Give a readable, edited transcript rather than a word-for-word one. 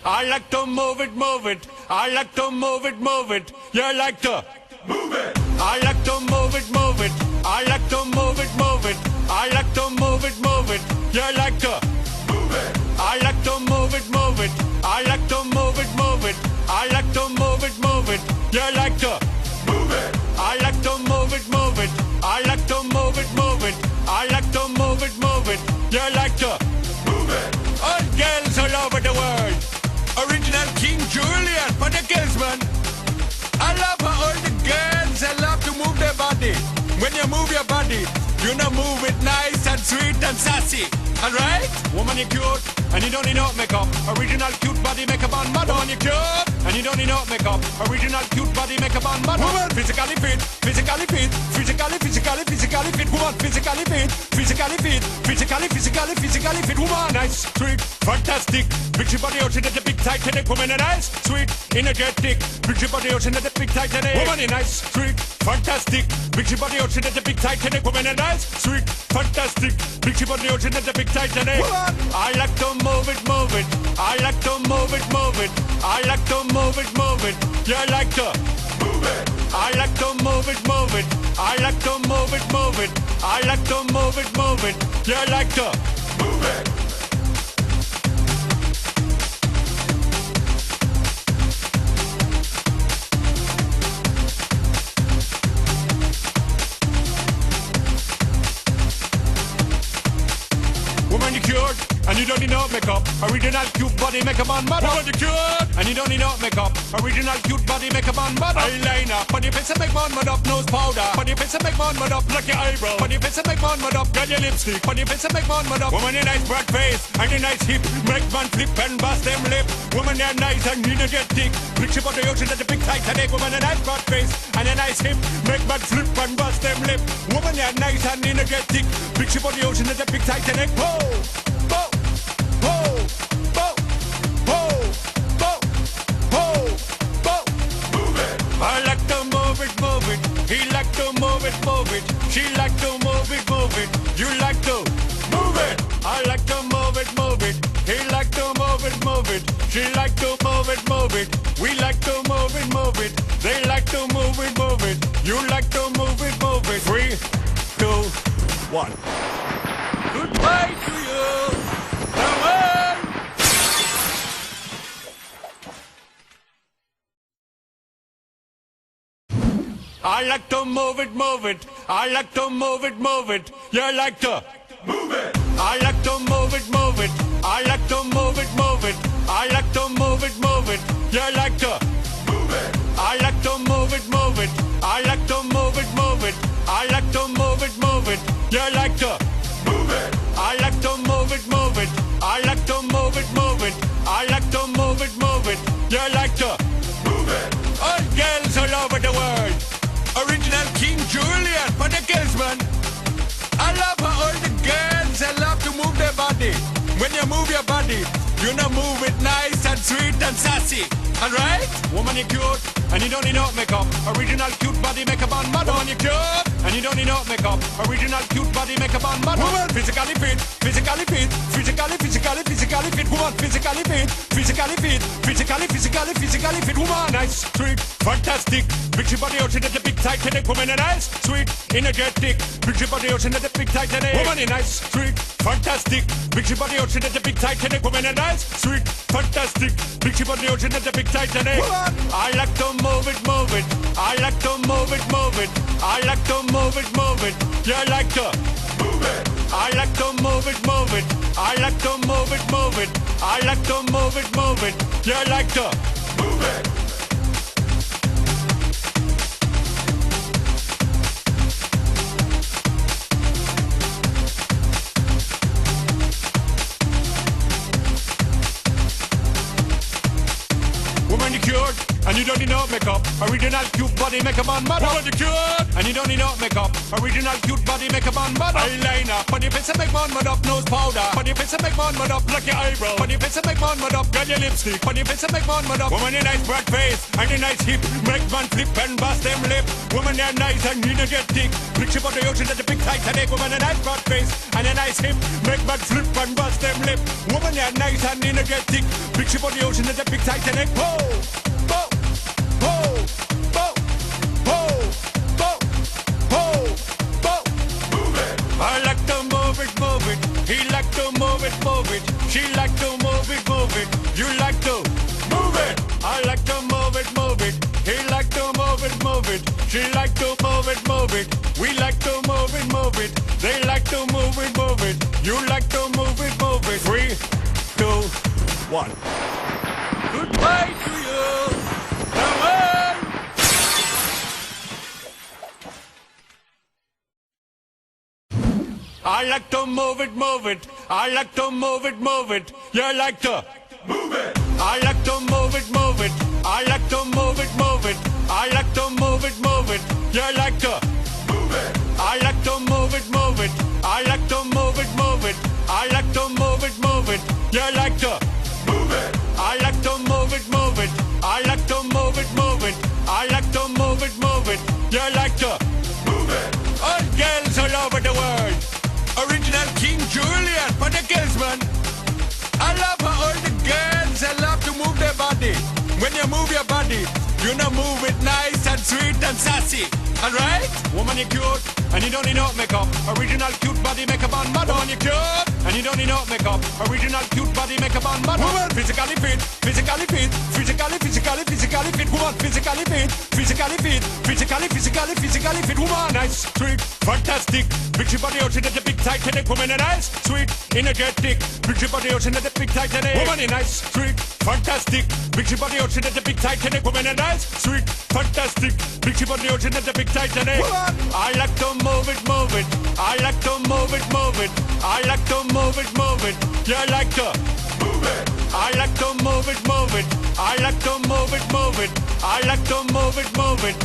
I like to move it, move it. I like to move it, move it. You like to move it. I like to move it, move it. I like to move it, move it. I like to move it, move it. You like to move it. I like to move it, move it. I like to move it, move it. I like to move it, move it. You like to move it. I like to move it, move it. I like to move it, move it. I like to move it, move it. You like to move it. All girls all over the world. Original King Julian for the girls, man. I love how all the girls they love to move their body. When you move your body, you know move it nice and sweet and sassy. Alright? Woman, you cute, and you don't need no makeup. Original cute body makeup on model. Woman, you cute, and you don't need no makeup. Original cute body makeup on model. Woman, physically fit, physically fit, physically fit. Woman, physically fit, physically fit. Woman, nice, sweet, fantastic. Big body ocean at the big Titanic. Woman, nice, sweet, energetic. Big body ocean at the big Titanic. Woman, nice, sweet, fantastic. Big body ocean at the big Titanic. Woman, nice, sweet, fantastic. Big body ocean at the big Titanic. Woman, I like to move it, move it. I like to move it, move it. I like to move it, move it. You like to move it. I like to move it, move it. I like to move it, move it. I like to move it, move it. You like to move it. Woman, you cute, and you don't need no makeup. Original cute body makeup on model. Woman, you cute, and you don't need no makeup. Original cute body makeup on model. Eyeliner, on your face and make man mud up. Nose powder, on your face and make man mud up. Like your eyebrow, on your face and make man mud up. Got your lipstick, on your face and make man mud up. Woman, you nice broad face, and you nice hip. Make man flip and bust them lip. Woman, you're nice and energetic. Big ship on the ocean at the big Titanic. Woman, a nice broad face, and a nice hip. Make man flip and bust them lip. Woman, you're nice and energetic. Big ship on the ocean at the big Titanic. Whoa! I like to move it, move it. He like to move it, move it. She like to move it, move it. You like to move it. I like to move it, move it. He like to move it, move it. She like to move it, move it. We like to move it, move it. They like to move it, move it. You like to move it, move it. 3, 2, 1. Goodbye to you. Farewell. I like to move it, move it. I like to move it, move it. You like to move it. I like to move it, move it. I like to move it, move it. I like to move it, move it. You like to move it. I like to move it, move it. I like to move it, move it. I like to move it, move it. You like to move it. I like to move it, move it. I like to move it, move it. I like to move it, move it. You like to move it. All girls all over the world. Original King Julian for the girls, man. I love how all the girls they love to move their body. When you move your body, you know move it nice and sweet and sassy. Alright? Woman, you cute, and you don't need no makeup. Original cute body makeup on model. Woman, you cute, and you don't need no makeup. Original cute body makeup on model. Woman, physically fit, physically fit, physically fit. Woman, physically fit, physically fit. Woman, nice, sweet, fantastic. Big body ocean at the big Titanic. Woman, nice, sweet, energetic. Big body ocean at the big Titanic. Woman, nice, sweet, fantastic. Big body ocean at the big Titanic. Woman, nice, sweet, fantastic. Big body ocean at the big Titanic. Woman, I like to move it, move it. I like to move it, move it. I like to move it, move it. You like to move it. I like to move it, move it. I like to move it, move it. I like to move it, move it. You like to move it. Woman, you cute, and you don't need no makeup. Original cute body make a man mad. Woman you cute, and you don't need no makeup. Original cute body make a man mad. Eyeliner, on your face and make man mad up. Nose powder, on your face and make man mad up. Like your eyebrow, on your face and make man mad up. Got your lipstick, on your face and make man mad up. Woman you nice broad face, and a nice hip, make man flip and bust them lip. Woman you nice and you don't get thick. Picture of the ocean at the big Titanic. Woman a nice broad face, and a nice hip, make man flip and bust them lip. Woman you nice and you don't get thick. Picture of the ocean at the big Titanic. Whoa, whoa, whoa, whoa, whoa, whoa, whoa, whoa. Move it. I like to move it, move it. He like to move it, move it. She like to move it, move it. You like to move it. I like to move it, move it. He like to move it, move it. She like to move it, move it. We like to move it, move it. They like to move it, move it. You like to move it, move it. 3, 2, 1. Goodbye to you. Farewell. I like to move it, move it. I like to move it, move it. You like to move it. I like to move it, move it. I like to move it, move it. I like to move it, move it. You like to move it. I like to move it, move it. I like to move it, move it. I like to move it, move it. You like to move it. I like to move it, move it. I like to move it, move it. I like to move it, move it. You like to move it. All girls all over the world. Original King Julian for the girls, man. I love how all the girls they love to move their body. When you move your body, you know move it nice and sweet and sassy. Alright? Woman you cute, and you don't need no makeup. Original cute body makeup on mad. Woman you cute, and you don't need no makeup. Original cute body makeup on mad. Woman physically fit, physically fit, physically fit. Woman physically fit, physically fit. Woman nice, sweet, fantastic. Big body ocean at the big Titanic. Woman nice, sweet, energetic. Big body ocean at the big Titanic. Woman nice, sweet, fantastic. Big body ocean at the big Titanic. Woman nice, sweet, fantastic. Big body ocean at the big Titanic. Woman. I like to move it, move it. I like to move it, move it. I like to move it, move it. You like to move it. I like to move it, move it. I like to move it, move it. I like to move it, move it.